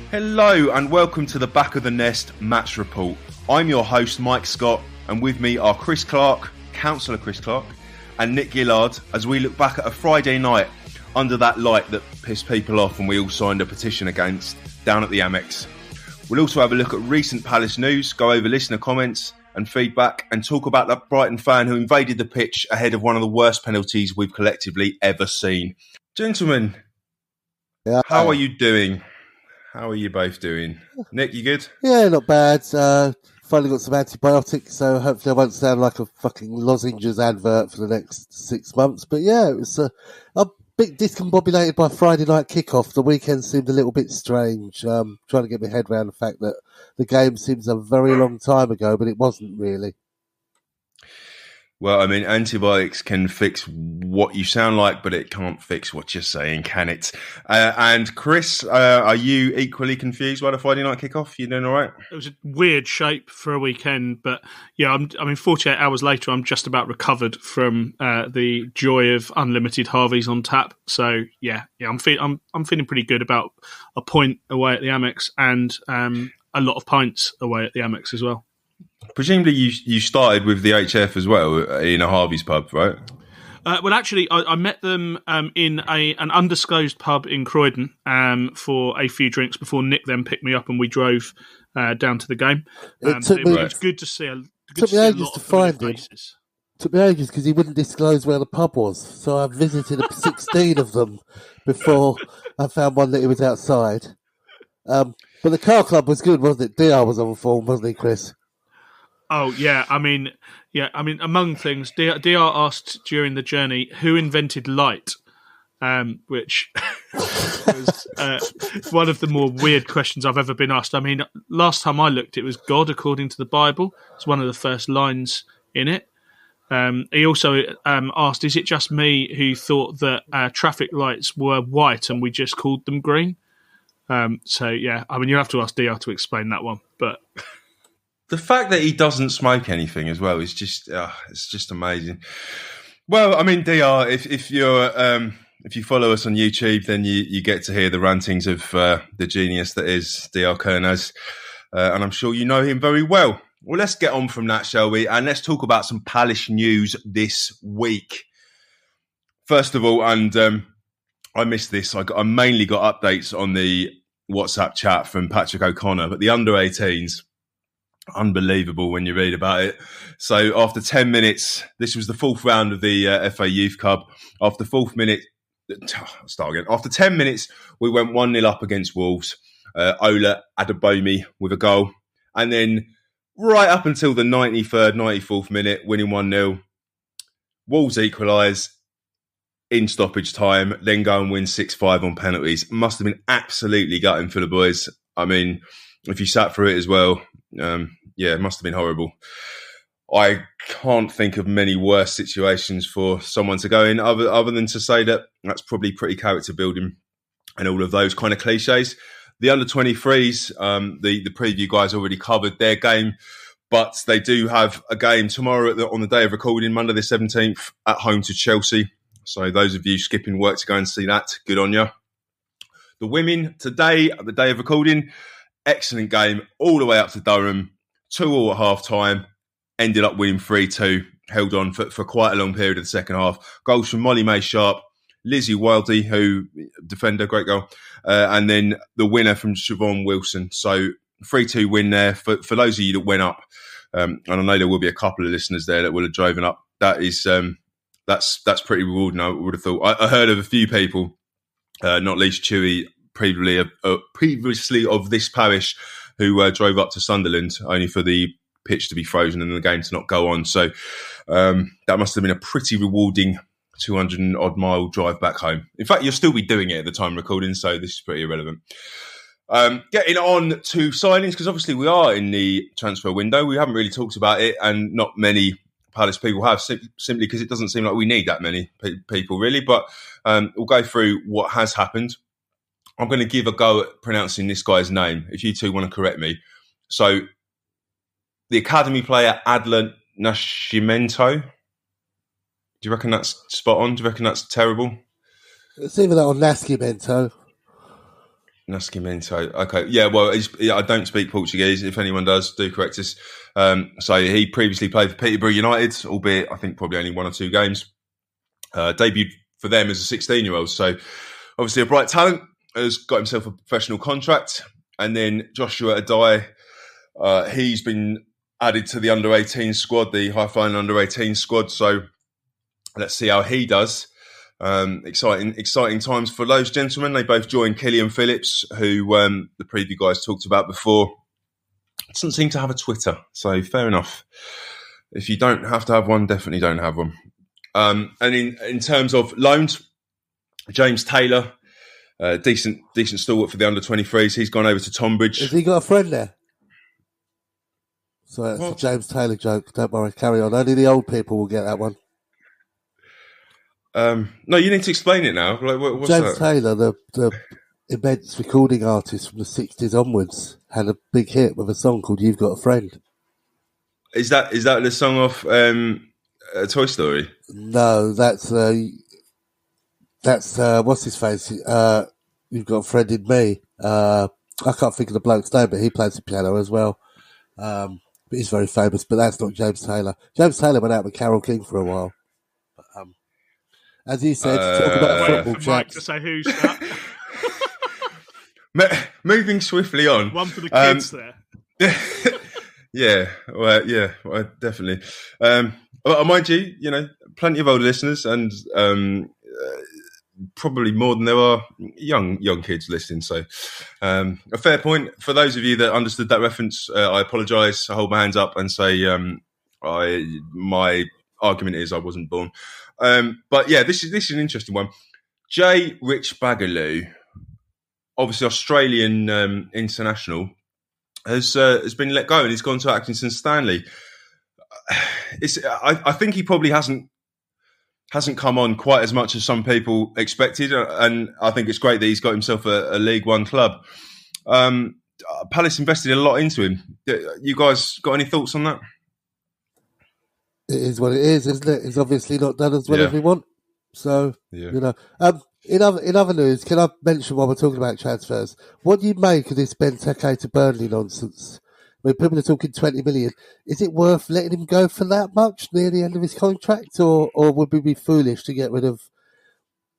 Hello and welcome to the Back of the Nest Match Report. I'm your host Mike Scott, and with me are Chris Clark, Councillor Chris Clark, and Nick Gillard as we look back at a Friday night under that light that pissed people off and we all signed a petition against down at the Amex. We'll also have a look at recent Palace news, go over listener comments and feedback, and talk about that Brighton fan who invaded the pitch ahead of one of the worst penalties we've collectively ever seen. Gentlemen, how are you doing? How are you both doing? Nick, you good? Yeah, not bad. Finally got some antibiotics, so hopefully I won't sound like a fucking lozenges advert for the next 6 months. But yeah, it was a bit discombobulated by Friday night kickoff. The weekend seemed a little bit strange. Trying to get my head around the fact that the game seems a very long time ago, but it wasn't really. Well, I mean, antibiotics can fix what you sound like, but it can't fix what you're saying, can it? And Chris, are you equally confused by the Friday night kickoff? You doing all right? It was a weird shape for a weekend, but yeah, 48 hours later, I'm just about recovered from the joy of unlimited Harveys on tap. So yeah, I'm feeling pretty good about a point away at the Amex and a lot of pints away at the Amex as well. Presumably you started with the HF as well in a Harvey's pub, right? Well, actually, I met them in an undisclosed pub in Croydon for a few drinks before Nick then picked me up and we drove down to the game. It was good to see a lot of familiar faces. It took me ages because he wouldn't disclose where the pub was. So I visited 16 of them before I found one that he was outside. But the car club was good, wasn't it? DR was on form, wasn't he, Chris? Oh, yeah. I mean, among things, DR asked during the journey who invented light, which was one of the more weird questions I've ever been asked. I mean, last time I looked, it was God, according to the Bible. It's one of the first lines in it. He also asked, is it just me who thought that traffic lights were white and we just called them green? So, yeah, I mean, you have to ask DR to explain that one, but... The fact that he doesn't smoke anything as well is just it's just amazing. Well, I mean, DR, if you follow us on YouTube, then you get to hear the rantings of the genius that is DR Kernaz, and I'm sure you know him very well. Well, let's get on from that, shall we? And let's talk about some Palace news this week. First of all, and I missed this, I mainly got updates on the WhatsApp chat from Patrick O'Connor, but the under-18s, unbelievable when you read about it. So after 10 minutes, this was the fourth round of the FA Youth Cup. After 10 minutes, we went 1-0 up against Wolves. Ola Adebayomi with a goal. And then right up until the 93rd, 94th minute, winning 1-0. Wolves equalise in stoppage time, then go and win 6-5 on penalties. Must have been absolutely gutting for the boys. I mean, if you sat through it as well, it must have been horrible. I can't think of many worse situations for someone to go in other than to say that that's probably pretty character building and all of those kind of cliches. The under-23s, the preview guys already covered their game, but they do have a game tomorrow on the day of recording, Monday the 17th, at home to Chelsea. So those of you skipping work to go and see that, good on you. The women today, at the day of recording, excellent game all the way up to Durham, 2-2 at half-time, ended up winning 3-2, held on for quite a long period of the second half. Goals from Molly May Sharp, Lizzie Wildy, who defender, great goal, and then the winner from Siobhan Wilson. So 3-2 win there. For those of you that went up, and I know there will be a couple of listeners there that will have driven up, that is that's pretty rewarding, I would have thought. I heard of a few people, not least Chewy, previously of this parish, who drove up to Sunderland only for the pitch to be frozen and the game to not go on. So that must have been a pretty rewarding 200-odd mile drive back home. In fact, you'll still be doing it at the time recording, so this is pretty irrelevant. Getting on to signings, because obviously we are in the transfer window. We haven't really talked about it, and not many Palace people have, simply because it doesn't seem like we need that many people, really. But we'll go through what has happened. I'm going to give a go at pronouncing this guy's name, if you two want to correct me. So, the academy player, Adlan Nascimento. Do you reckon that's spot on? Do you reckon that's terrible? It's either that or Nascimento. Nascimento. Okay, yeah. Well, I don't speak Portuguese. If anyone does, do correct us. So he previously played for Peterborough United, albeit I think probably only 1 or 2 games. Debuted for them as a 16-year-old. So obviously a bright talent, has got himself a professional contract. And then Joshua Adai, he's been added to the under-18 squad, the high-flying under-18 squad. So let's see how he does. Exciting times for those gentlemen. They both joined Killian Phillips, who the preview guys talked about before. Doesn't seem to have a Twitter, so fair enough. If you don't have to have one, definitely don't have one. And in terms of loans, James Taylor, decent stalwart for the under-23s. He's gone over to Tonbridge. Has he got a friend there? So that's a James Taylor joke. Don't worry, carry on. Only the old people will get that one. No, you need to explain it now. Like, what's James that? Taylor, the immense recording artist from the 60s onwards, had a big hit with a song called "You've Got a Friend." Is that the song off Toy Story? No, that's what's his face? You've Got a Friend in Me. I can't think of the bloke's name, but he plays the piano as well. But he's very famous. But that's not James Taylor. James Taylor went out with Carole King for a while. As you said, talk about football, for Mike to say who's that. Moving swiftly on. One for the kids there. Yeah, well, definitely. Well, mind you, plenty of older listeners, and probably more than there are young kids listening. So, a fair point for those of you that understood that reference. I apologise. I hold my hands up and say, my argument is I wasn't born. But yeah, this is an interesting one. J. Rich Bagaloo, obviously Australian international, has been let go and he's gone to Atkinson Stanley. I think he probably hasn't come on quite as much as some people expected, and I think it's great that he's got himself a League One club. Palace invested a lot into him. You guys got any thoughts on that? It is what it is, isn't it? It's obviously not done as well as we want. So, in other news, can I mention while we're talking about transfers, what do you make of this Benteke to Burnley nonsense? I mean, people are talking 20 million. Is it worth letting him go for that much near the end of his contract, or would we be foolish to get rid of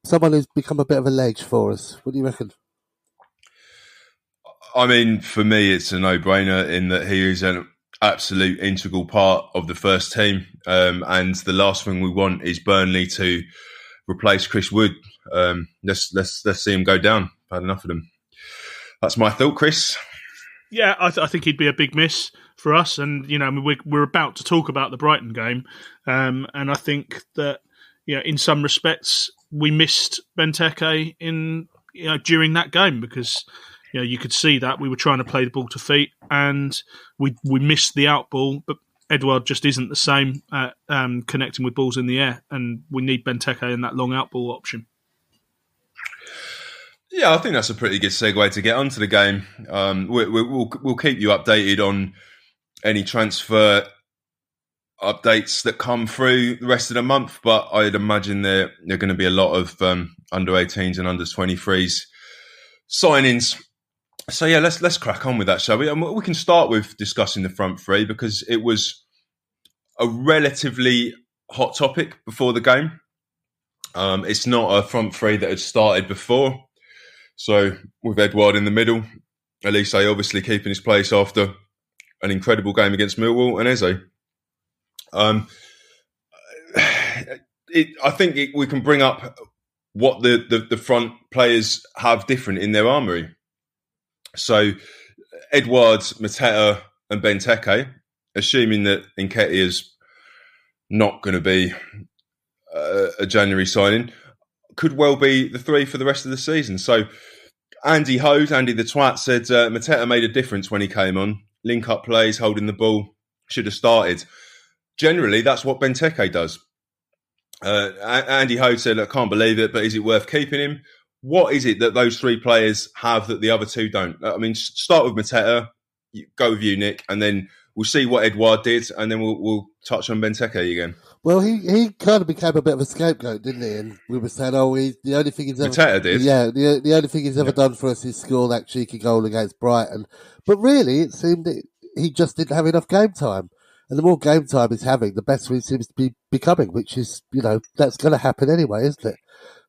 someone who's become a bit of a ledge for us? What do you reckon? I mean, for me, it's a no-brainer in that he is an absolute integral part of the first team, and the last thing we want is Burnley to replace Chris Wood. Let's see him go down. I've had enough of them. That's my thought, Chris. Yeah, I think he'd be a big miss for us, and we're about to talk about the Brighton game, and I think that in some respects we missed Benteke during that game because you could see that we were trying to play the ball to feet and we missed the out ball, but Edouard just isn't the same at connecting with balls in the air, and we need Benteke in that long out ball option. Yeah, I think that's a pretty good segue to get onto the game. We'll keep you updated on any transfer updates that come through the rest of the month, but I'd imagine there are going to be a lot of under-18s and under-23s signings. So yeah, let's crack on with that, shall we? And we can start with discussing the front three because it was a relatively hot topic before the game. It's not a front three that had started before. So with Edouard in the middle, Elise obviously keeping his place after an incredible game against Millwall, and Eze. I think we can bring up what the front players have different in their armoury. So Edouard, Mateta and Benteke, assuming that Nketiah's not going to be a January signing, could well be the three for the rest of the season. So Andy the twat, said Mateta made a difference when he came on. Link-up plays, holding the ball, should have started. Generally, that's what Benteke does. Andy Hogue said, I can't believe it, but is it worth keeping him? What is it that those three players have that the other two don't? I mean, start with Mateta, go with you, Nick, and then we'll see what Edouard did, and then we'll touch on Benteke again. Well, he kind of became a bit of a scapegoat, didn't he? And we were saying, the only thing he's ever Mateta did. Yeah, the only thing he's ever done for us is score that cheeky goal against Brighton. But really, it seemed that he just didn't have enough game time. And the more game time he's having, the better he seems to be becoming, which is, that's going to happen anyway, isn't it?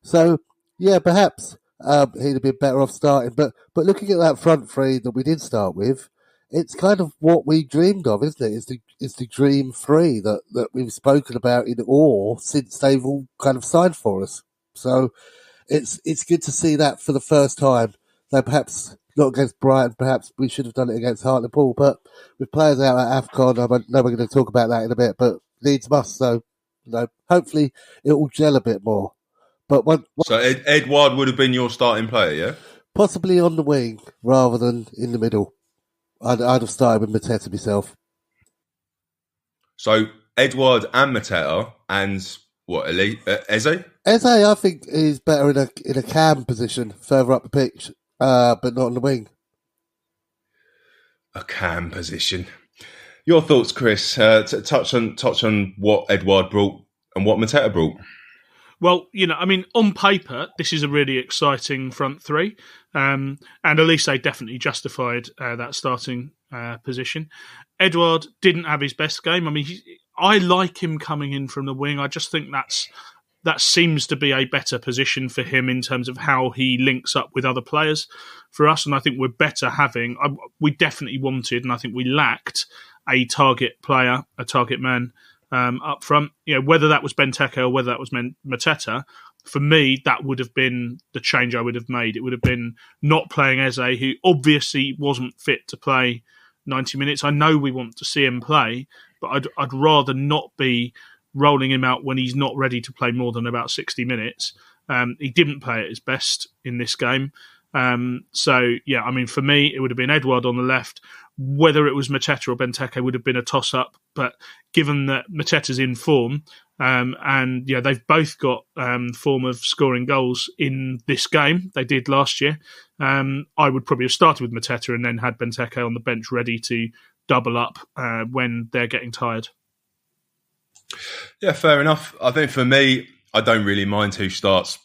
So, yeah, perhaps he'd have been better off starting. But looking at that front three that we did start with, it's kind of what we dreamed of, isn't it? It's the dream three that we've spoken about in awe since they've all kind of signed for us. So it's good to see that for the first time. Though perhaps not against Brighton, perhaps we should have done it against Hartlepool. But with players out at AFCON, I know we're going to talk about that in a bit, but Leeds must. So, hopefully it will gel a bit more. But so Edouard would have been your starting player, yeah? Possibly on the wing rather than in the middle. I'd have started with Mateta myself. So Edouard and Mateta and Eze? Eze, I think, is better in a cam position further up the pitch, but not on the wing. A cam position. Your thoughts, Chris? Touch on what Edouard brought and what Mateta brought. Well, on paper, this is a really exciting front three. And Elise definitely justified that starting position. Edouard didn't have his best game. I mean, I like him coming in from the wing. I just think that seems to be a better position for him in terms of how he links up with other players for us. And I think we're better having... we definitely wanted, and I think we lacked, a target player, a target man up front. Whether that was Benteke or whether that was Mateta, for me, that would have been the change I would have made. It would have been not playing Eze, who obviously wasn't fit to play 90 minutes. I know we want to see him play, but I'd rather not be rolling him out when he's not ready to play more than about 60 minutes. He didn't play at his best in this game. So, yeah, I mean, for me, it would have been Edouard on the left. Whether it was Mateta or Benteke would have been a toss-up. But given that Mateta's in form, and they've both got form of scoring goals in this game, they did last year, I would probably have started with Mateta and then had Benteke on the bench ready to double up when they're getting tired. Yeah, fair enough. I think for me, I don't really mind who starts.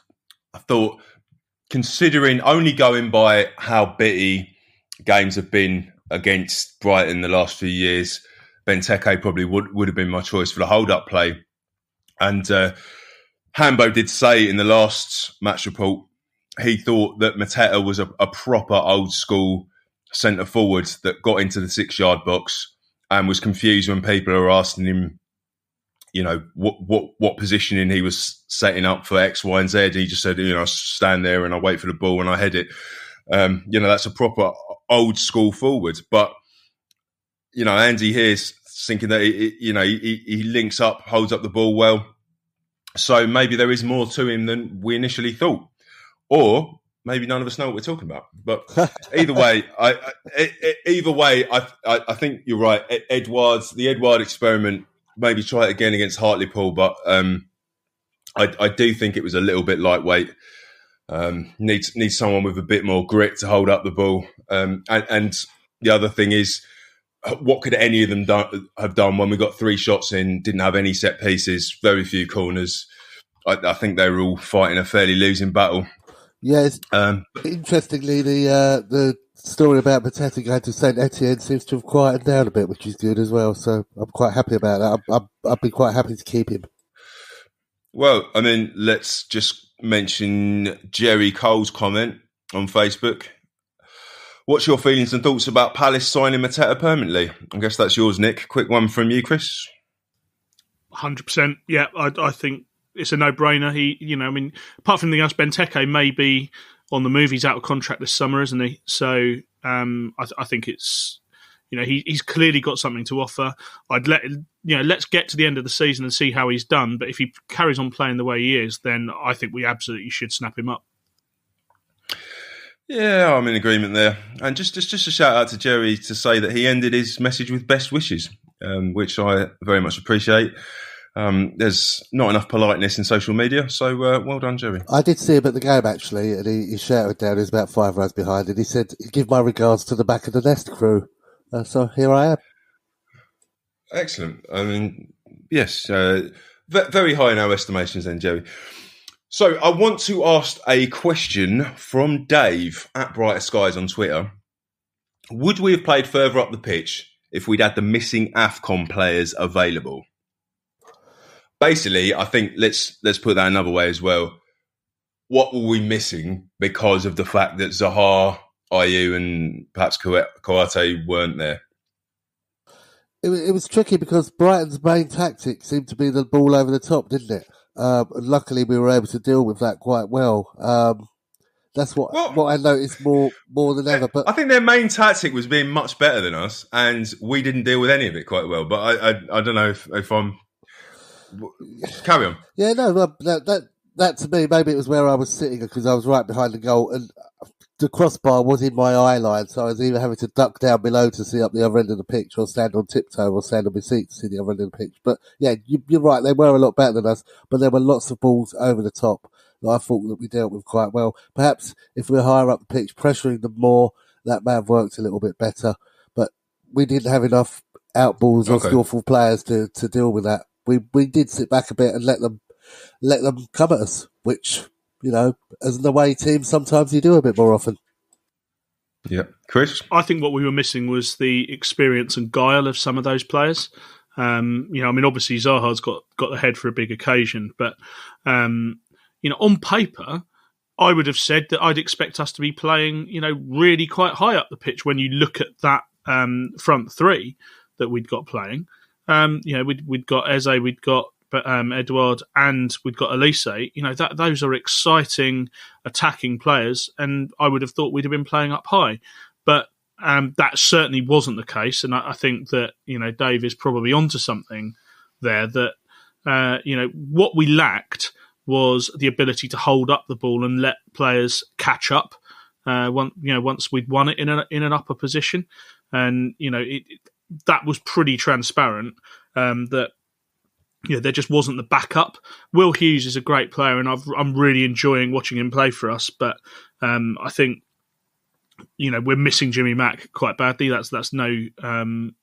I thought, considering only going by how bitty games have been against Brighton the last few years, Benteke probably would have been my choice for the hold-up play. And Hambo did say in the last match report, he thought that Mateta was a proper old-school centre-forward that got into the 6-yard box and was confused when people are asking him, what positioning he was setting up for X, Y, and Z. He just said, I stand there and I wait for the ball and I head it. That's a proper old school forward. But, Andy here's thinking that, he links up, holds up the ball well. So maybe there is more to him than we initially thought. Or maybe none of us know what we're talking about. But either way, I think you're right. The Edouard experiment, maybe try it again against Hartlepool, but I do think it was a little bit lightweight. Needs someone with a bit more grit to hold up the ball. And the other thing is, what could any of them have done when we got 3 shots in, didn't have any set pieces, very few corners? I think they were all fighting a fairly losing battle. Yes. Interestingly, the story about Mateta going to St Etienne seems to have quieted down a bit, which is good as well. So I'm quite happy about that. I'd be quite happy to keep him. Well, I mean, let's just mention Jerry Cole's comment on Facebook. What's your feelings and thoughts about Palace signing Mateta permanently? I guess that's yours, Nick. Quick one from you, Chris. 100%. Yeah, I think it's a no-brainer. Apart from anything else, Benteke may be on the move. He's out of contract this summer, isn't he? So I think it's, he's clearly got something to offer. Let's get to the end of the season and see how he's done. But if he carries on playing the way he is, then I think we absolutely should snap him up. Yeah, I'm in agreement there. And just a shout out to Jerry to say that he ended his message with best wishes, which I very much appreciate. There's not enough politeness in social media, so well done, Jerry. I did see him at the game, actually, and he shouted down. He was about 5 rows behind, and he said, "Give my regards to the back of the nest crew." So here I am. Excellent. I mean, yes, very high in our estimations then, Jerry. So I want to ask a question from Dave at Brighter Skies on Twitter. Would we have played further up the pitch if we'd had the missing AFCON players available? Basically, I think let's put that another way as well. What were we missing because of the fact that Zaha, Ayew and perhaps Kouate weren't there? It was tricky because Brighton's main tactic seemed to be the ball over the top, didn't it? And luckily, we were able to deal with that quite well. That's what I noticed more than ever. But I think their main tactic was being much better than us, and we didn't deal with any of it quite well. But I don't know if I'm... Carry on. Yeah, no, that to me, maybe it was where I was sitting because I was right behind the goal and the crossbar was in my eye line, so I was either having to duck down below to see up the other end of the pitch or stand on tiptoe or stand on my seat to see the other end of the pitch. But yeah, you're right, they were a lot better than us, but there were lots of balls over the top that I thought that we dealt with quite well. Perhaps if we were higher up the pitch, pressuring them more, that may have worked a little bit better, but we didn't have enough outballs or skillful players to deal with that. We did sit back a bit and let them come at us, which, you know, as an away team, sometimes you do a bit more often. Yeah. Chris? I think what we were missing was the experience and guile of some of those players. Obviously Zaha's got the head for a big occasion, but, on paper, I would have said that I'd expect us to be playing, really quite high up the pitch when you look at that front three that we'd got playing. We'd got Eze, we'd got Edouard, and we'd got Elise. Those are exciting attacking players, and I would have thought we'd have been playing up high. But that certainly wasn't the case, and I think that Dave is probably onto something there. That what we lacked was the ability to hold up the ball and let players catch up. Once we'd won it in an upper position, and that was pretty transparent. That there just wasn't the backup. Will Hughes is a great player, and I'm really enjoying watching him play for us. But I think we're missing Jimmy Mack quite badly. That's no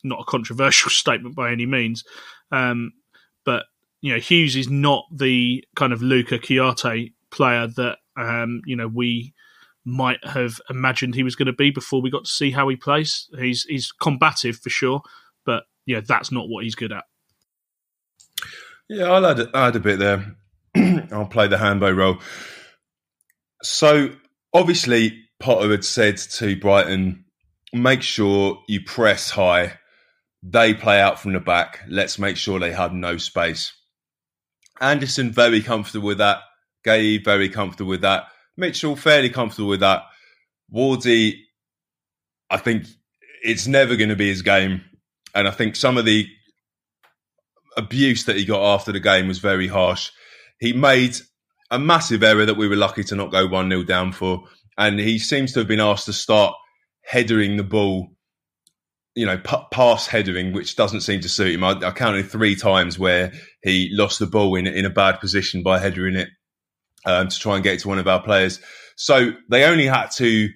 not a controversial statement by any means. But Hughes is not the kind of Luca Kouate player that we might have imagined he was going to be before we got to see how he plays. He's combative for sure, but that's not what he's good at. Yeah, I'll add a bit there. I'll play the Hambo role. So, obviously, Potter had said to Brighton, make sure you press high. They play out from the back. Let's make sure they have no space. Andersen, very comfortable with that. Gay, very comfortable with that. Mitchell, fairly comfortable with that. Wardy, I think it's never going to be his game. And I think some of the abuse that he got after the game was very harsh. He made a massive error that we were lucky to not go 1-0 down for. And he seems to have been asked to start headering the ball, pass headering, which doesn't seem to suit him. I counted 3 times where he lost the ball in a bad position by headering it to try and get it to one of our players. So they only had to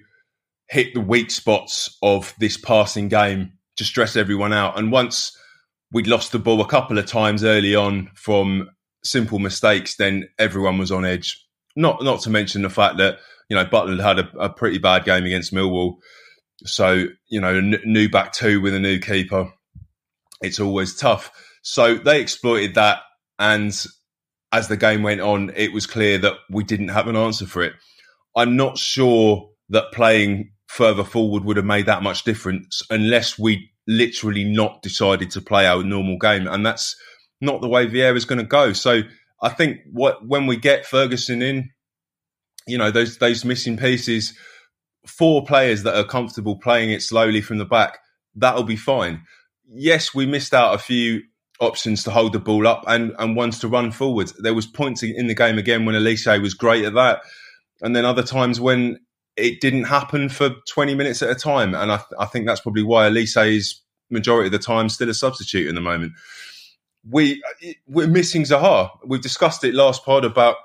hit the weak spots of this passing game to stress everyone out. And once we'd lost the ball a couple of times early on from simple mistakes, then everyone was on edge. Not to mention the fact that, Butland had a pretty bad game against Millwall. So, new back two with a new keeper, it's always tough. So they exploited that. And as the game went on, it was clear that we didn't have an answer for it. I'm not sure that playing further forward would have made that much difference unless we literally not decided to play our normal game. And that's not the way Vieira's going to go. So I think when we get Ferguson in, those missing pieces, 4 players that are comfortable playing it slowly from the back, that'll be fine. Yes, we missed out a few options to hold the ball up and ones to run forward. There was points in the game again when Elise was great at that. And then other times when it didn't happen for 20 minutes at a time. And I think that's probably why Elise is majority of the time still a substitute in the moment. We're missing Zaha. We've discussed it last pod about,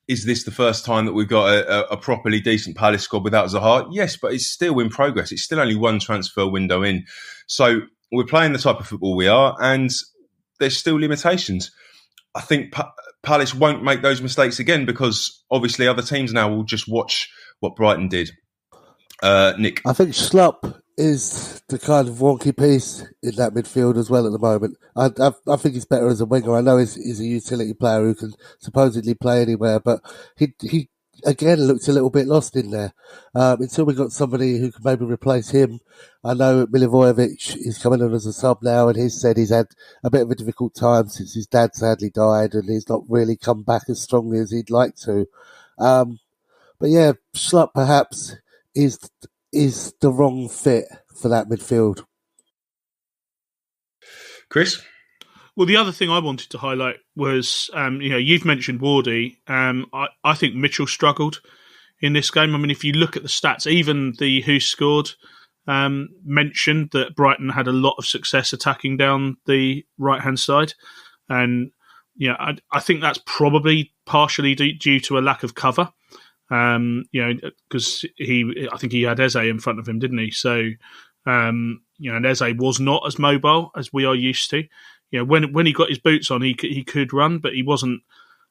is this the first time that we've got a properly decent Palace squad without Zaha? Yes, but it's still in progress. It's still only one transfer window in. So we're playing the type of football we are, and there's still limitations. I think Palace won't make those mistakes again because obviously other teams now will just watch what Brighton did. Nick? I think Schlupp is the kind of wonky piece in that midfield as well at the moment. I think he's better as a winger. I know he's a utility player who can supposedly play anywhere, but he again looks a little bit lost in there. Until we got somebody who can maybe replace him. I know Milivojevic is coming on as a sub now, and he's said he's had a bit of a difficult time since his dad sadly died, and he's not really come back as strongly as he'd like to. But yeah, Schlupp perhaps is the wrong fit for that midfield. Chris? Well, the other thing I wanted to highlight was, you've mentioned Wardy. I think Mitchell struggled in this game. I mean, if you look at the stats, even the Who scored mentioned that Brighton had a lot of success attacking down the right-hand side. And, I think that's probably partially due to a lack of cover. Because I think he had Eze in front of him, didn't he? So, and Eze was not as mobile as we are used to. When he got his boots on, he could run, but he wasn't,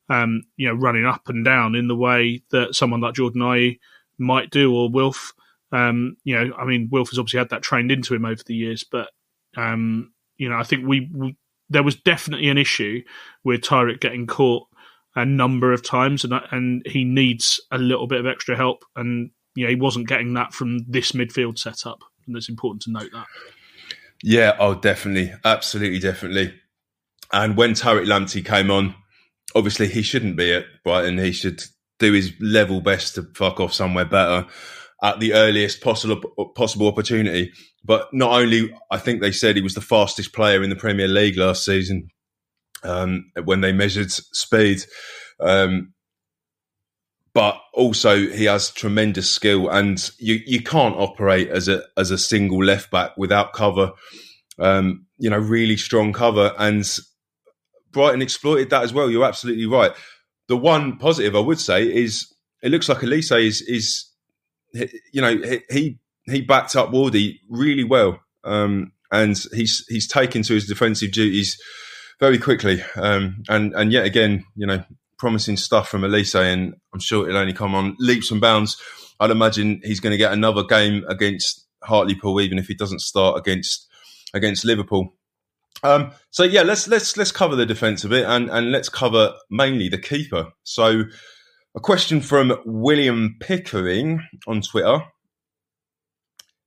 running up and down in the way that someone like Jordan Ayew might do, or Wilf. Wilf has obviously had that trained into him over the years, but I think there was definitely an issue with Tyrick getting caught a number of times, and he needs a little bit of extra help, and he wasn't getting that from this midfield setup, and it's important to note that. Yeah, definitely, absolutely, definitely. And when Tariq Lamptey came on, obviously he shouldn't be at Brighton. He should do his level best to fuck off somewhere better at the earliest possible opportunity. But not only, I think they said he was the fastest player in the Premier League last season. When they measured speed, but also he has tremendous skill, and you can't operate as a single left back without cover. Really strong cover, and Brighton exploited that as well. You're absolutely right. The one positive I would say is it looks like Elise is he backed up Wardy really well, and he's taken to his defensive duties very quickly, and yet again, promising stuff from Elise, and I'm sure it'll only come on leaps and bounds. I'd imagine he's going to get another game against Hartlepool, even if he doesn't start against Liverpool. So yeah, let's cover the defence a bit, and let's cover mainly the keeper. So a question from William Pickering on Twitter: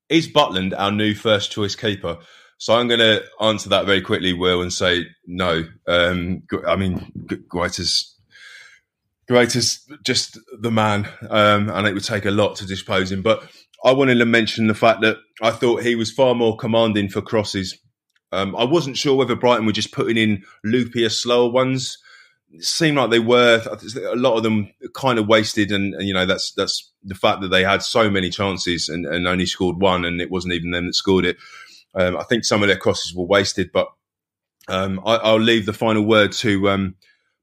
is Butland our new first choice keeper? So I'm going to answer that very quickly, Will, and say no. Great is just the man, and it would take a lot to dispose him. But I wanted to mention the fact that I thought he was far more commanding for crosses. I wasn't sure whether Brighton were just putting in loopier, slower ones. It seemed like they were. A lot of them kind of wasted, and that's the fact that they had so many chances and only scored one, and it wasn't even them that scored it. I think some of their crosses were wasted, but I'll leave the final word to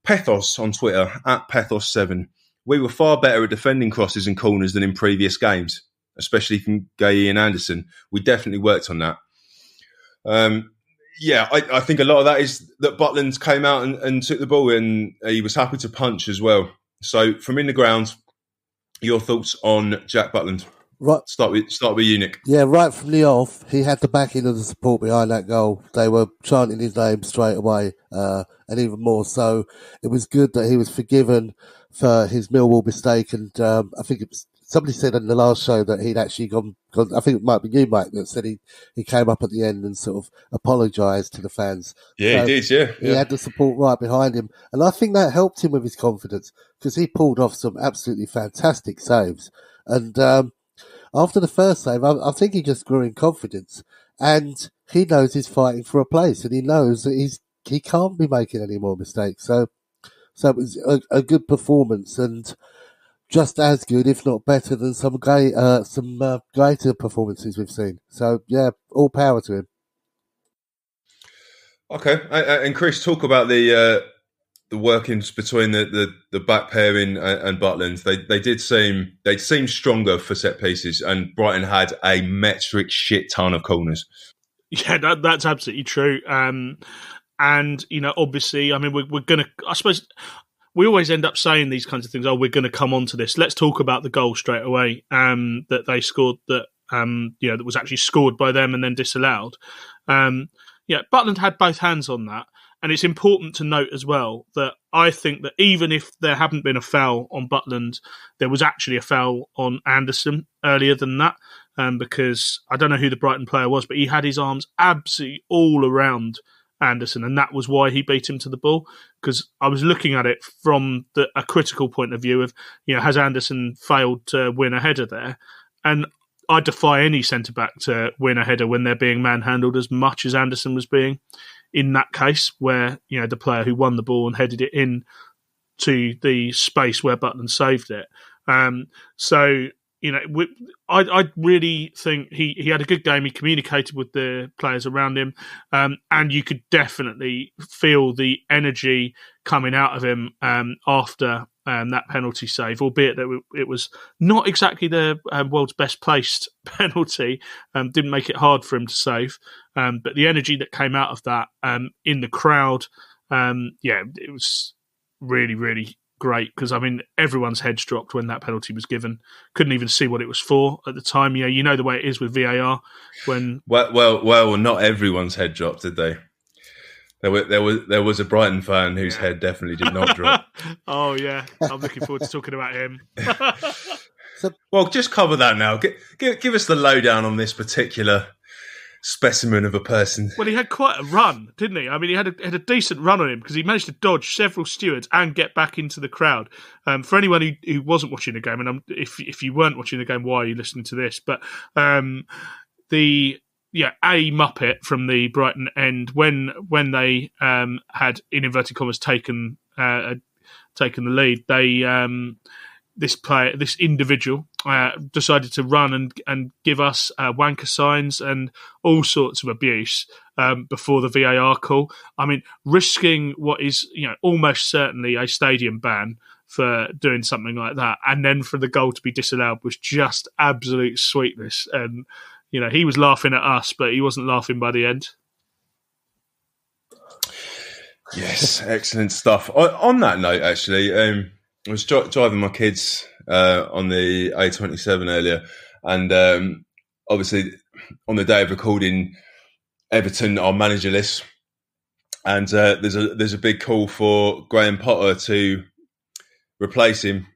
Pethos on Twitter, @Pethos7. We were far better at defending crosses and corners than in previous games, especially from Gay and Andersen. We definitely worked on that. I think a lot of that is that Butland came out and took the ball, and he was happy to punch as well. So from in the ground, your thoughts on Jack Butland? Right. Start with you, Nick. Yeah, right from the off, he had the backing of the support behind that goal. They were chanting his name straight away, and even more so. It was good that he was forgiven for his Millwall mistake, and I think it was somebody said in the last show that he'd actually gone. I think it might be you, Mike, that said he came up at the end and sort of apologised to the fans. Yeah, he did. Yeah, he had the support right behind him, and I think that helped him with his confidence because he pulled off some absolutely fantastic saves. And after the first save, I think he just grew in confidence, and he knows he's fighting for a place, and he knows that he can't be making any more mistakes. So it was a good performance, and just as good, if not better, than some greater performances we've seen. So yeah, all power to him. Okay, and Chris, talk about the workings between the back pairing and Butland. They seemed stronger for set pieces, and Brighton had a metric shit ton of corners. Yeah, that's absolutely true. And obviously, I mean, we're going to. I suppose we always end up saying these kinds of things. Oh, we're going to come on to this. Let's talk about the goal straight away. That they scored. That was actually scored by them and then disallowed. Butland had both hands on that. And it's important to note as well that I think that even if there hadn't been a foul on Butland, there was actually a foul on Andersen earlier than that, because I don't know who the Brighton player was, but he had his arms absolutely all around Andersen, and that was why he beat him to the ball. Because I was looking at it from a critical point of view of, has Andersen failed to win a header there? And I defy any centre-back to win a header when they're being manhandled as much as Andersen was being in that case, where the player who won the ball and headed it in to the space where Butland saved it. I really think he had a good game. He communicated with the players around him, and you could definitely feel the energy coming out of him after that penalty save, albeit that it was not exactly the world's best placed penalty. Didn't make it hard for him to save, but the energy that came out of that in the crowd, it was really, really great, because I mean everyone's heads dropped when that penalty was given. Couldn't even see what it was for at the time. You know the way it is with VAR when well, not everyone's head dropped, did they? There was a Brighton fan whose head definitely did not drop. Oh yeah, I'm looking forward to talking about him. Well, just cover that now. Give us the lowdown on this particular specimen of a person. Well, he had quite a run, didn't he? I mean, he had a decent run on him, because he managed to dodge several stewards and get back into the crowd. For anyone who wasn't watching the game, and if you weren't watching the game, why are you listening to this? But a Muppet from the Brighton end, when they had, in inverted commas, taken the lead, they this individual decided to run and give us wanker signs and all sorts of abuse before the VAR call. I mean, risking what is almost certainly a stadium ban for doing something like that, and then for the goal to be disallowed was just absolute sweetness. And he was laughing at us, but he wasn't laughing by the end. Yes, excellent stuff. On that note, actually, I was driving my kids on the A27 earlier, and obviously on the day of recording, Everton are managerless, and there's a big call for Graham Potter to replace him.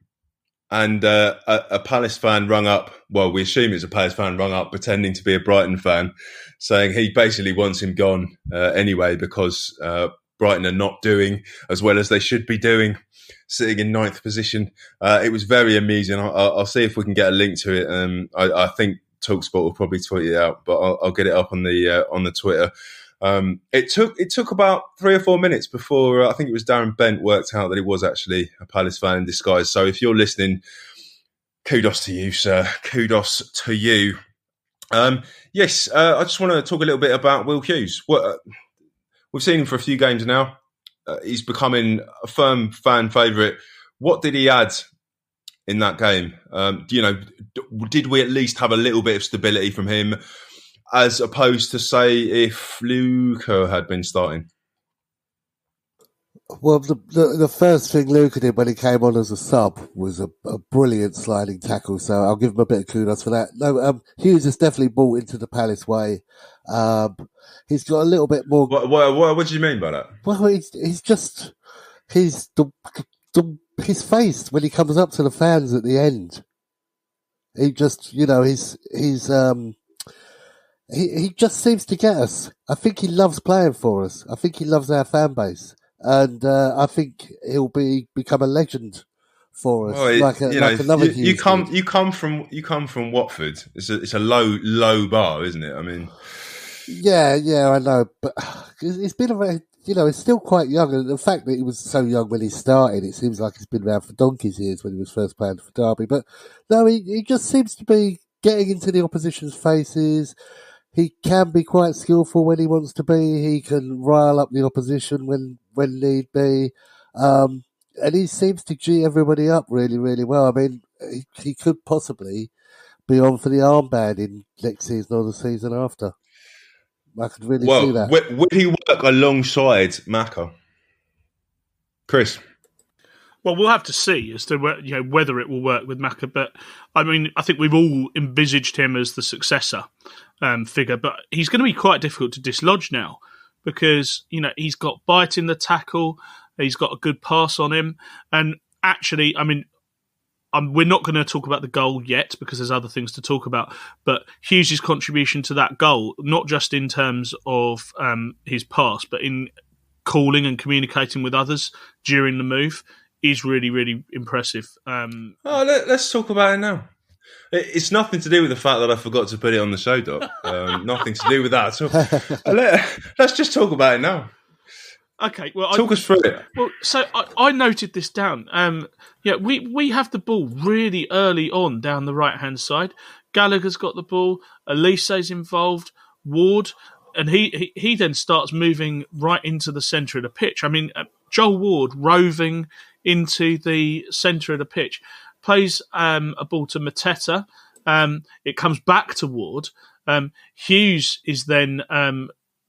And a Palace fan rung up. Well, we assume it's a Palace fan rung up, pretending to be a Brighton fan, saying he basically wants him gone anyway, because Brighton are not doing as well as they should be doing, sitting in 9th position. It was very amusing. I'll see if we can get a link to it. I think TalkSport will probably tweet it out, but I'll get it up on the Twitter. It took about 3 or 4 minutes before I think it was Darren Bent worked out that he was actually a Palace fan in disguise. So if you're listening, kudos to you, sir. Kudos to you. Yes, I just want to talk a little bit about Will Hughes. We've seen him for a few games now. He's becoming a firm fan favourite. What did he add in that game? Did we at least have a little bit of stability from him, as opposed to, say, if Luca had been starting? Well, the first thing Luca did when he came on as a sub was a brilliant sliding tackle, so I'll give him a bit of kudos for that. No, Hughes has definitely bought into the Palace way. He's got a little bit more... What do you mean by that? Well, his face when he comes up to the fans at the end. He just, he just seems to get us. I think he loves playing for us. I think he loves our fan base. And I think he'll become a legend for us, like another Hughes. You come from Watford. It's a low bar, isn't it? I mean, yeah, I know, but it's been around. He's still quite young, and the fact that he was so young when he started, it seems like he's been around for donkey's years when he was first playing for Derby. But no, he just seems to be getting into the opposition's faces. He can be quite skillful when he wants to be. He can rile up the opposition when need be. And he seems to G everybody up really, really well. I mean, he could possibly be on for the armband in next season or the season after. I could really see Well, that. would he work alongside Macca? Chris? Well, we'll have to see as to whether it will work with Macca. But I mean, I think we've all envisaged him as the successor figure. But he's going to be quite difficult to dislodge now because he's got bite in the tackle, he's got a good pass on him, and actually, I mean, we're not going to talk about the goal yet because there's other things to talk about. But Hughes' contribution to that goal, not just in terms of his pass, but in calling and communicating with others during the move, is really, really impressive. Let's talk about it now. It's nothing to do with the fact that I forgot to put it on the show, Doc. Nothing to do with that at all. Let's just talk about it now. Okay, well, talk us through it. Well, so I noted this down. We have the ball really early on down the right hand side. Gallagher's got the ball. Elise's involved. Ward, and he then starts moving right into the centre of the pitch. I mean, Joel Ward roving into the centre of the pitch, plays a ball to Mateta. It comes back to Ward. Hughes is then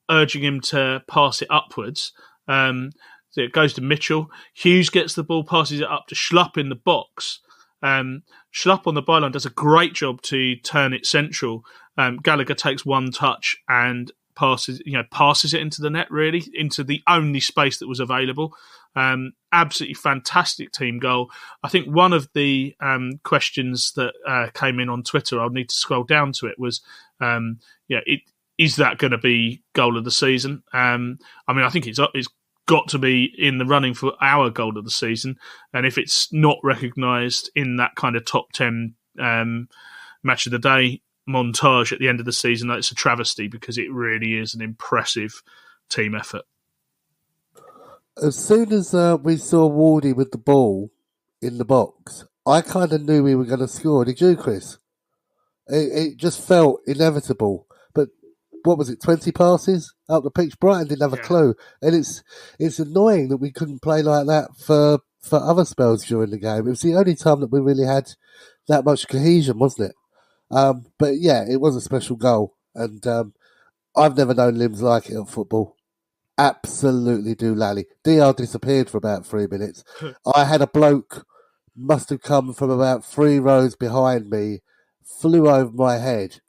urging him to pass it upwards. So it goes to Mitchell. Hughes gets the ball, passes it up to Schlupp in the box. Schlupp on the byline does a great job to turn it central. Gallagher takes one touch and passes it into the net, really, into the only space that was available. Absolutely fantastic team goal. I think one of the questions that came in on Twitter, I'll need to scroll down to it, was, is that going to be goal of the season? I mean, I think it's got to be in the running for our goal of the season. And if it's not recognised in that kind of top 10 match of the day montage at the end of the season, it's a travesty because it really is an impressive team effort. As soon as we saw Wardy with the ball in the box, I kind of knew we were going to score. Did you, Chris? It just felt inevitable. But what was it, 20 passes up the pitch? Brighton didn't have a clue. And it's annoying that we couldn't play like that for other spells during the game. It was the only time that we really had that much cohesion, wasn't it? But yeah, it was a special goal. And I've never known limbs like it at football. Absolutely doolally. DR disappeared for about 3 minutes. I had a bloke, must have come from about 3 rows behind me, flew over my head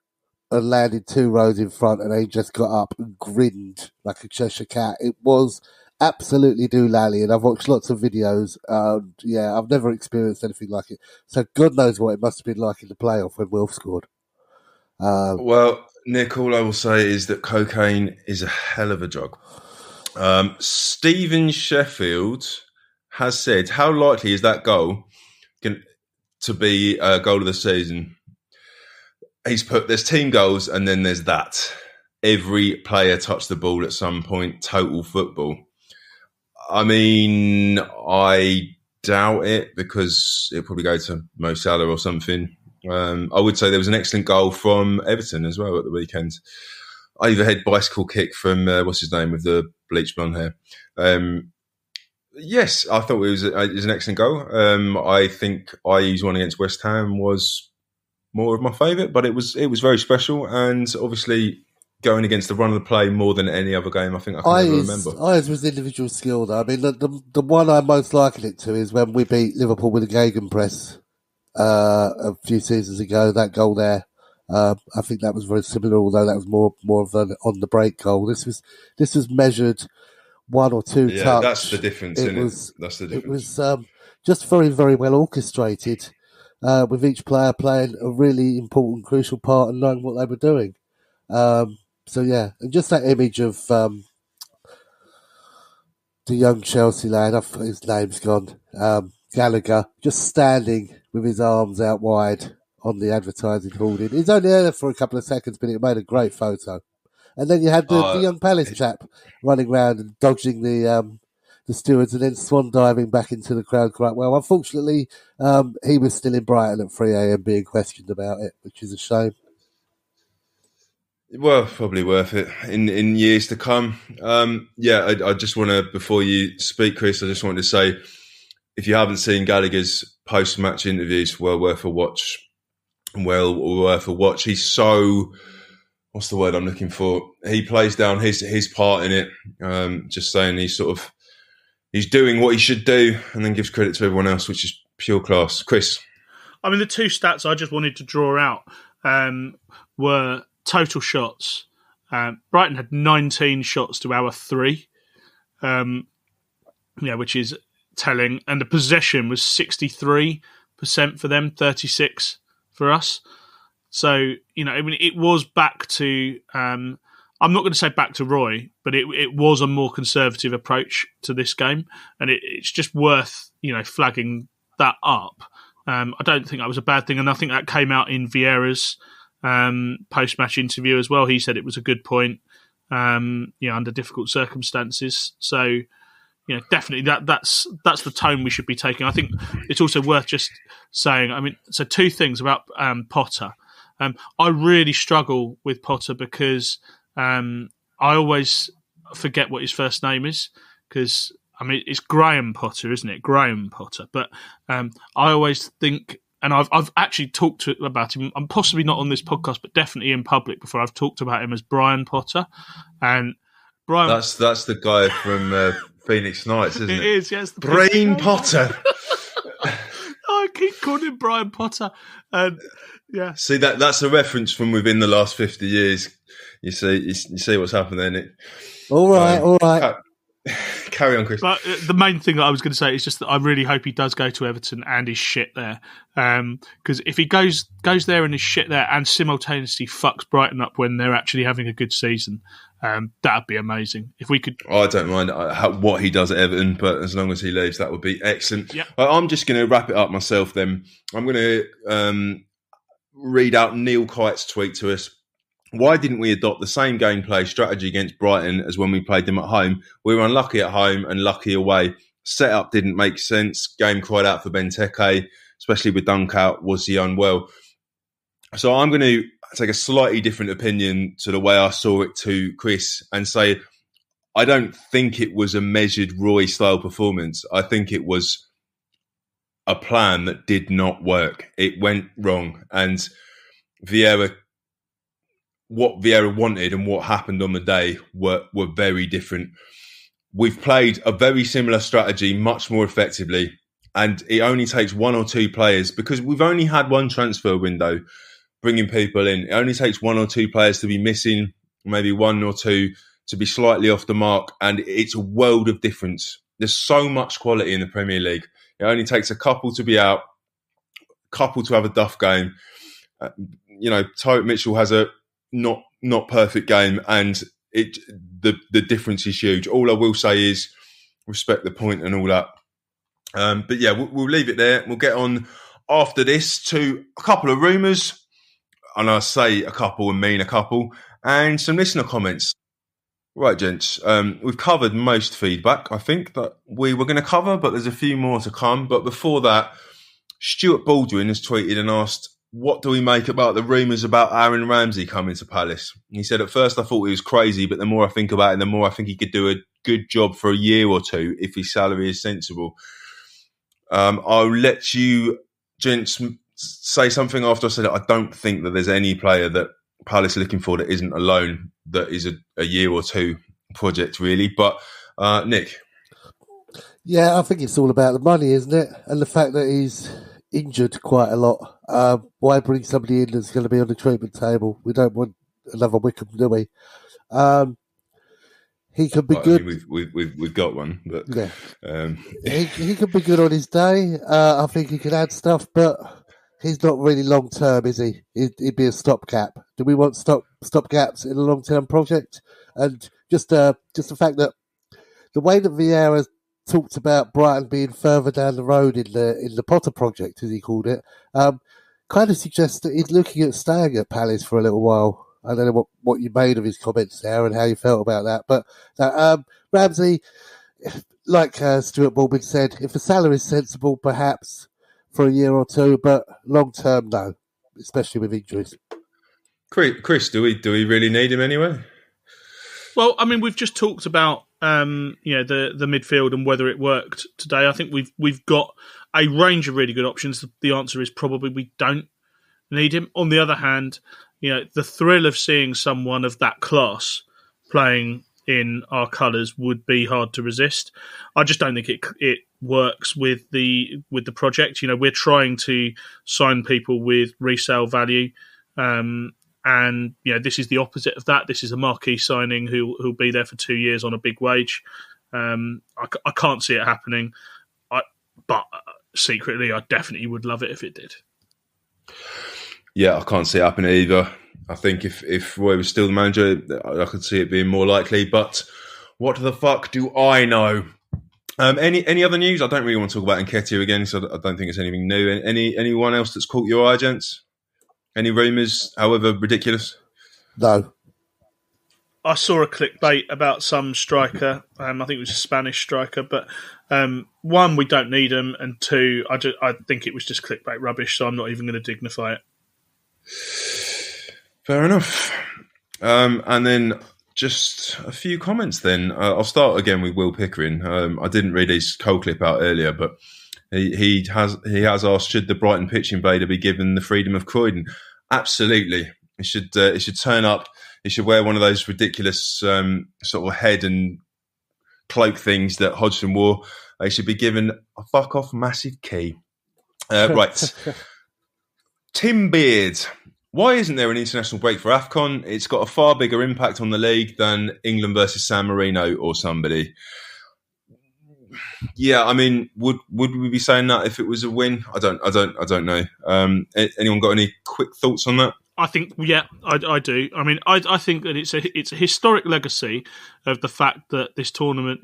and landed 2 rows in front, and he just got up and grinned like a Cheshire cat. It was absolutely doolally, and I've watched lots of videos. I've never experienced anything like it. So God knows what it must have been like in the playoff when Wilf scored. Well, Nick, all I will say is that cocaine is a hell of a drug. Stephen Sheffield has said, how likely is that goal to be a goal of the season? He's put, there's team goals and then there's that. Every player touched the ball at some point, total football. I mean, I doubt it because it'll probably go to Mo Salah or something. I would say there was an excellent goal from Everton as well at the weekend. Overhead bicycle kick from, what's his name, with the bleached blonde hair. Yes, I thought it was an excellent goal. I think Ayew's one against West Ham was more of my favourite, but it was very special, and obviously going against the run of the play more than any other game I think I can ever remember. Ayew's was individual skill, though. I mean, the one I most liken it to is when we beat Liverpool with a Gegenpress a few seasons ago. That goal there. I think that was very similar, although that was more of an on the break goal. This was measured 1 or 2 touch. Yeah, that's the difference. That's the difference. It was just very, very well orchestrated, with each player playing a really important, crucial part and knowing what they were doing. So yeah, and just that image of the young Chelsea lad, his name's gone, Gallagher, just standing with his arms out wide on the advertising hoarding. He's only there for a couple of seconds, but it made a great photo. And then you had the young Palace chap running around and dodging the stewards and then swan diving back into the crowd quite well. Unfortunately, he was still in Brighton at 3 a.m. being questioned about it, which is a shame. Well, probably worth it in years to come. I just want to, before you speak, Chris, I just wanted to say, if you haven't seen Gallagher's post-match interviews, well worth a watch. He's so, what's the word I'm looking for? He plays down his part in it, just saying he's doing what he should do, and then gives credit to everyone else, which is pure class. Chris? I mean, the two stats I just wanted to draw out were total shots. Brighton had 19 shots to our 3, which is telling, and the possession was 63% for them, 36% for us. So, it was back to, I'm not going to say back to Roy, but it was a more conservative approach to this game, and it's just worth, flagging that up. I don't think that was a bad thing, and I think that came out in Vieira's post-match interview as well. He said it was a good point, under difficult circumstances. So, definitely that's the tone we should be taking. I think it's also worth just saying, so two things about Potter. I really struggle with Potter because I always forget what his first name is, because it's Graham Potter, isn't it? Graham Potter. But I always think, and I've actually talked about him, I'm possibly not on this podcast, but definitely in public before, I've talked about him as Brian Potter. And Brian, that's the guy from Phoenix Knights, isn't it? It is, yes. Brain Potter. I keep calling him Brian Potter. And yeah. See, that's a reference from within the last 50 years. You see what's happened then. All right. Carry on, Chris. But the main thing that I was going to say is just that I really hope he does go to Everton and is shit there. Because if he goes there and is shit there and simultaneously fucks Brighton up when they're actually having a good season, that'd be amazing. If we could... I don't mind what he does at Everton, but as long as he leaves, that would be excellent. Yep. I'm just going to wrap it up myself then. I'm going to read out Neil Kite's tweet to us. Why didn't we adopt the same gameplay strategy against Brighton as when we played them at home? We were unlucky at home and lucky away. Setup didn't make sense. Game cried out for Benteke, especially with Dunk out. Was he unwell? So I'm going to take a slightly different opinion to the way I saw it to Chris and say I don't think it was a measured Roy-style performance. I think it was a plan that did not work. It went wrong. And what Vieira wanted and what happened on the day were very different. We've played a very similar strategy much more effectively, and it only takes one or two players, because we've only had one transfer window bringing people in. It only takes one or two players to be missing, maybe one or two to be slightly off the mark, and it's a world of difference. There's so much quality in the Premier League. It only takes a couple to be out, a couple to have a duff game. Tyreek Mitchell has a not perfect game, and the difference is huge. All I will say is respect the point and all that. But yeah, we'll leave it there. We'll get on after this to a couple of rumours, and I say a couple and mean a couple, and some listener comments. Right, gents, we've covered most feedback, I think, that we were going to cover, but there's a few more to come. But before that, Stuart Baldwin has tweeted and asked, what do we make about the rumours about Aaron Ramsey coming to Palace? He said, at first I thought he was crazy, but the more I think about it, the more I think he could do a good job for a year or two if his salary is sensible. I'll let you, gents, say something after I said it. I don't think that there's any player that Palace are looking for that isn't a loan, that is a year or two project, really. But, Nick? Yeah, I think it's all about the money, isn't it? And the fact that he's injured quite a lot. Why bring somebody in that's going to be on the treatment table? We don't want another Wickham, do we? He could be good. I mean, we've got one, but yeah, he could be good on his day. I think he could add stuff, but he's not really long term, is he? He'd be a stopgap. Do we want stopgaps in a long term project? And just the fact that the way that Vieira talked about Brighton being further down the road in the Potter project, as he called it, kind of suggests that he's looking at staying at Palace for a little while. I don't know what you made of his comments there and how you felt about that. But Ramsey, like Stuart Baldwin said, if the salary is sensible, perhaps for a year or two, but long term, no, especially with injuries. Chris, do we really need him anyway? Well, I mean, we've just talked about the midfield and whether it worked today. I think we've got a range of really good options. The answer is probably we don't need him. On the other hand, the thrill of seeing someone of that class playing in our colours would be hard to resist. I just don't think it works with the project. We're trying to sign people with resale value, and this is the opposite of that. This is a marquee signing who'll be there for 2 years on a big wage. I can't see it happening, but secretly, I definitely would love it if it did. Yeah, I can't see it happening either. I think if Roy was still the manager, I could see it being more likely. But what the fuck do I know? Any other news? I don't really want to talk about Nketiah again, so I don't think it's anything new. Anyone else that's caught your eye, gents? Any rumours, however ridiculous? No. I saw a clickbait about some striker. I think it was a Spanish striker, but one, we don't need him, and two, I think it was just clickbait rubbish. So I'm not even going to dignify it. Fair enough. And then just a few comments. Then I'll start again with Will Pickering. I didn't read his Cole clip out earlier, but he has asked, should the Brighton pitch invader be given the freedom of Croydon? Absolutely. It should turn up. He should wear one of those ridiculous sort of head and cloak things that Hodgson wore. They should be given a fuck off massive key. Right. Tim Beard. Why isn't there an international break for AFCON? It's got a far bigger impact on the league than England versus San Marino or somebody. Yeah, I mean, would we be saying that if it was a win? I don't know. Anyone got any quick thoughts on that? I think, yeah, I do. I mean, I think that it's a historic legacy of the fact that this tournament,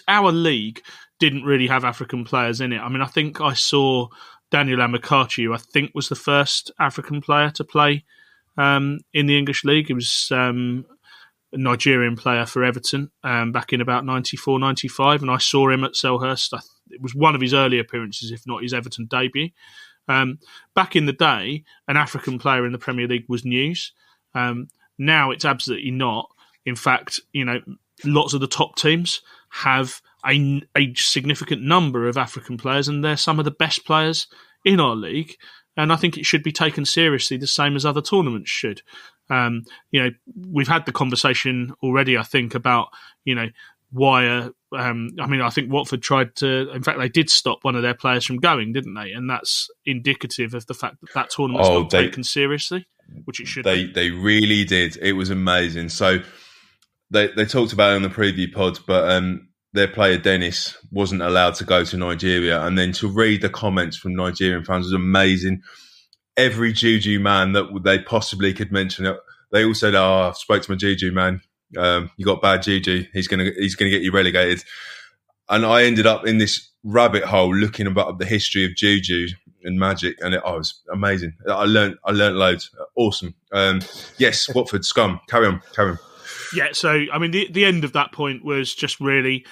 our league didn't really have African players in it. I mean, I think I saw Daniel Amokachi, I think was the first African player to play in the English league. He was a Nigerian player for Everton back in about 94, 95, and I saw him at Selhurst. It was one of his early appearances, if not his Everton debut. Back in the day, an African player in the Premier League was news. Now it's absolutely not. In fact, lots of the top teams have a significant number of African players, and they're some of the best players in our league. And I think it should be taken seriously, the same as other tournaments should. We've had the conversation already, I think, about, why. I think Watford tried to. In fact, they did stop one of their players from going, didn't they? And that's indicative of the fact that tournament's not taken seriously, which it should. They really did. It was amazing. So they talked about it on the preview pod, but their player Dennis wasn't allowed to go to Nigeria, and then to read the comments from Nigerian fans was amazing. Every Juju man that they possibly could mention, they all said, "Oh, I spoke to my Juju man. You got bad juju. He's gonna get you relegated." And I ended up in this rabbit hole looking about the history of juju and magic, and it was amazing. I learned loads. Awesome. Yes, Watford scum. Carry on. Yeah. So I mean, the end of that point was just really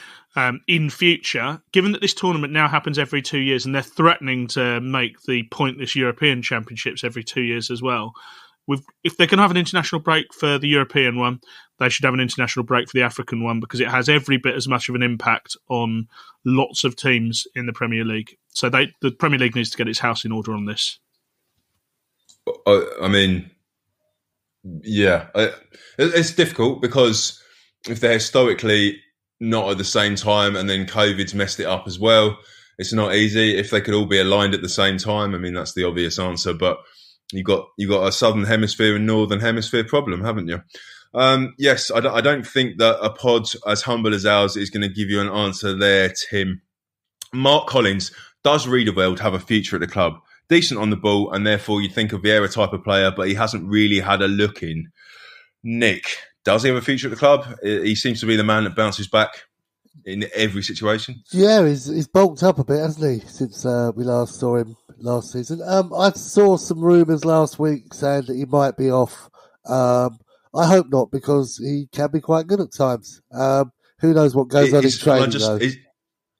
in future, given that this tournament now happens every 2 years, and they're threatening to make the pointless European Championships every 2 years as well. If they're going to have an international break for the European one, they should have an international break for the African one, because it has every bit as much of an impact on lots of teams in the Premier League. So the Premier League needs to get its house in order on this. I mean, yeah, it's difficult because if they're historically not at the same time and then COVID's messed it up as well, it's not easy. If they could all be aligned at the same time, I mean, that's the obvious answer, but you got a Southern Hemisphere and Northern Hemisphere problem, haven't you? Yes, I don't think that a pod as humble as ours is going to give you an answer there, Tim. Mark Collins, does Riedewald have a future at the club? Decent on the ball, and therefore you'd think of Vieira type of player, but he hasn't really had a look in. Nick, does he have a future at the club? He seems to be the man that bounces back in every situation. Yeah, he's bulked up a bit, hasn't he, since we last saw him last season. I saw some rumours last week saying that he might be off. I hope not, because he can be quite good at times. Who knows what goes on in training, though.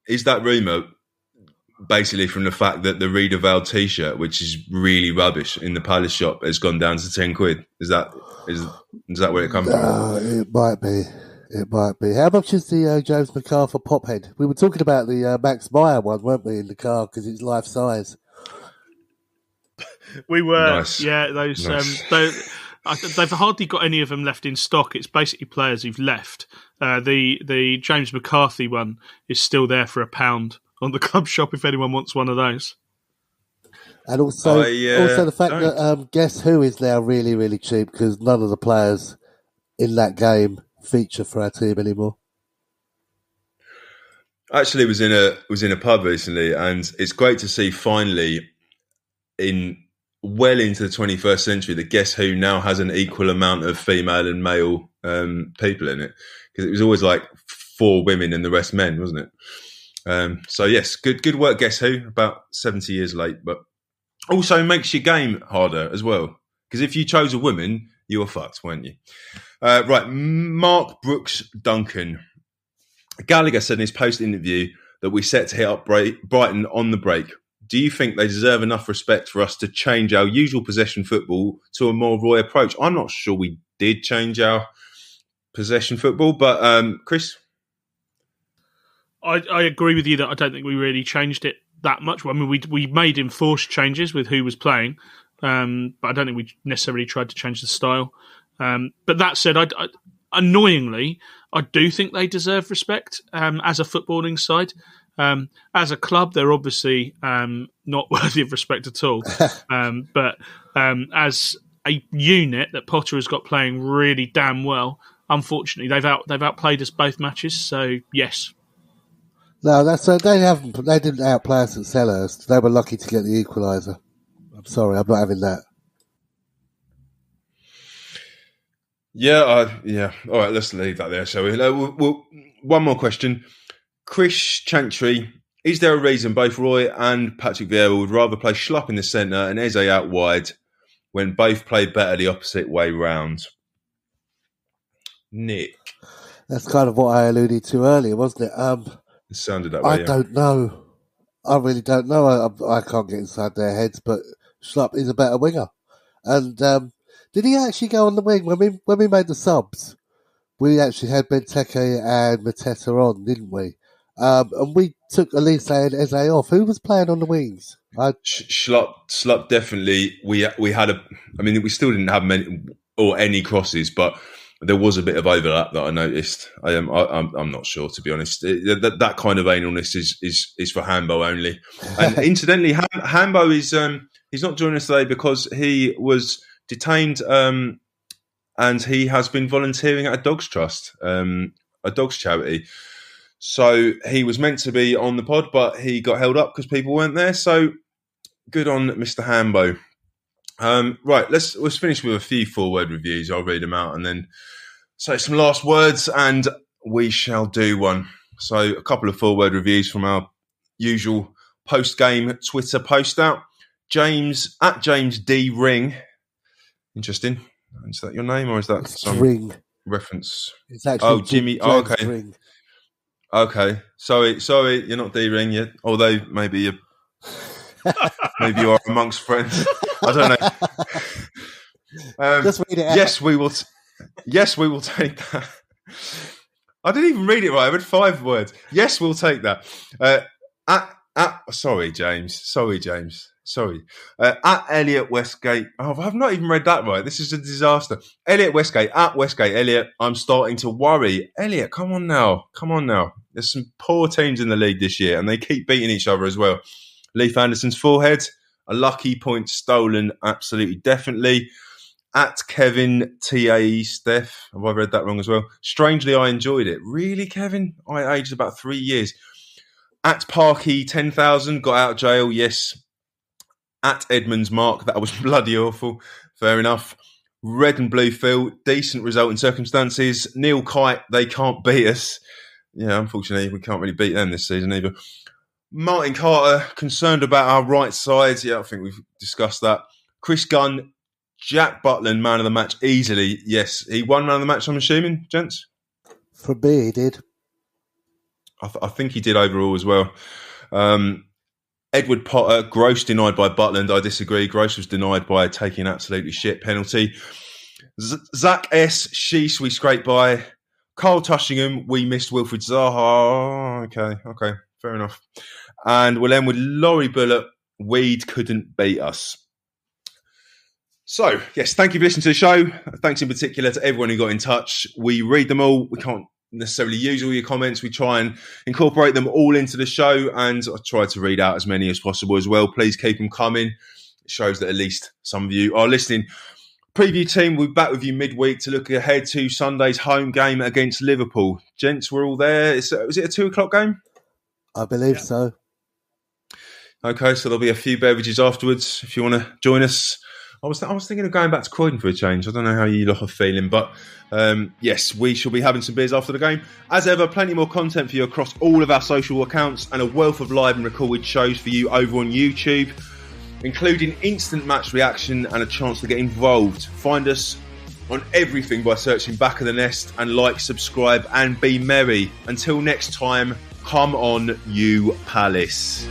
Is that rumour basically from the fact that the Riedewald T-shirt, which is really rubbish, in the Palace shop has gone down to 10 quid? Is that where it comes from? It might be. It might be. How much is the James McArthur Pophead? We were talking about the Max Meyer one, weren't we, in the car, because it's life size. We were, Nice. yeah. Those they've hardly got any of them left in stock. It's basically players who've left. The James McCarthy one is still there for £1 on the club shop if anyone wants one of those. And also the fact that Guess Who is now really, really cheap because none of the players in that game feature for our team anymore. Actually, was in a pub recently, and it's great to see finally well into the 21st century that Guess Who now has an equal amount of female and male people in it, because it was always like 4 women and the rest men, wasn't it? So yes, good work, Guess Who. About 70 years late, but also makes your game harder as well, because if you chose a woman, you were fucked, weren't you? Right, Mark Brooks Duncan. Gallagher said in his post-interview that we set to hit up Brighton on the break. Do you think they deserve enough respect for us to change our usual possession football to a more Roy approach? I'm not sure we did change our possession football, but Chris? I agree with you that I don't think we really changed it that much. I mean, we made enforced changes with who was playing, but I don't think we necessarily tried to change the style. But that said, annoyingly, I do think they deserve respect as a footballing side. As a club, they're obviously not worthy of respect at all. But as a unit that Potter has got playing really damn well, unfortunately, they've outplayed us both matches. So yes. No, they didn't outplay us at Selhurst. They were lucky to get the equaliser. I'm sorry, I'm not having that. Yeah. All right, let's leave that there, shall we? One more question. Chris Chantry, is there a reason both Roy and Patrick Vieira would rather play Schlupp in the centre and Eze out wide when both play better the opposite way round? Nick? That's kind of what I alluded to earlier, wasn't it? It sounded that way. I don't know. I really don't know. I can't get inside their heads, but Schlupp is a better winger. And did he actually go on the wing when we made the subs? We actually had Benteke and Mateta on, didn't we? And we took Elise and Eze off. Who was playing on the wings? Schlupp definitely. We had we still didn't have many or any crosses, but there was a bit of overlap that I noticed. I'm not sure, to be honest. That kind of analness is for Hambo only. And incidentally, Hambo is he's not joining us today because he was detained and he has been volunteering at a dogs trust, a dogs charity. So he was meant to be on the pod, but he got held up because people weren't there. So good on Mr. Hambo. Right, let's finish with a few forward reviews. I'll read them out and then say some last words, and we shall do one. So a couple of forward reviews from our usual post-game Twitter post out. James D Ring. Interesting. Is that your name or is that some Ring reference? It's actually Jimmy. James Okay. Ring. Okay. Sorry. You're not D Ring yet. Although maybe you are amongst friends. I don't know. Just read it out. Yes, we will. Yes, we will take that. I didn't even read it right. I read 5 words. Yes, we'll take that. Sorry, James. At Elliot Westgate. Oh, I've not even read that right. This is a disaster. Elliot Westgate. At Westgate. Elliot, I'm starting to worry. Elliot, come on now. There's some poor teams in the league this year, and they keep beating each other as well. Leif Anderson's forehead. A lucky point stolen. Absolutely, definitely. At Kevin TAE Steph. Have I read that wrong as well? Strangely, I enjoyed it. Really, Kevin? I aged about 3 years. At Parky 10,000. Got out of jail. Yes. At Edmonds Mark. That was bloody awful. Fair enough. Red and blue field. Decent result in circumstances. Neil Kite. They can't beat us. Yeah, unfortunately, we can't really beat them this season either. Martin Carter. Concerned about our right side. Yeah, I think we've discussed that. Chris Gunn. Jack Butland, man of the match, easily. Yes, he won man of the match, I'm assuming, gents? For me, he did. I think he did overall as well. Edward Potter, gross denied by Butland. I disagree. Gross was denied by taking an absolutely shit penalty. Zach S. Sheesh, we scraped by. Carl Tushingham, we missed Wilfred Zaha. Okay, fair enough. And we'll end with Laurie Bullock. Weed couldn't beat us. So, yes, thank you for listening to the show. Thanks in particular to everyone who got in touch. We read them all. We can't necessarily use all your comments. We try and incorporate them all into the show, and I try to read out as many as possible as well. Please keep them coming. It shows that at least some of you are listening. Preview team, we'll be back with you midweek to look ahead to Sunday's home game against Liverpool. Gents, we're all there. Was it a 2:00 game? I believe so. Okay, so there'll be a few beverages afterwards if you want to join us. I was thinking of going back to Croydon for a change. I don't know how you lot are feeling, but yes, we shall be having some beers after the game. As ever, plenty more content for you across all of our social accounts and a wealth of live and recorded shows for you over on YouTube, including instant match reaction and a chance to get involved. Find us on everything by searching Back of the Nest, and like, subscribe and be merry. Until next time, come on, you Palace.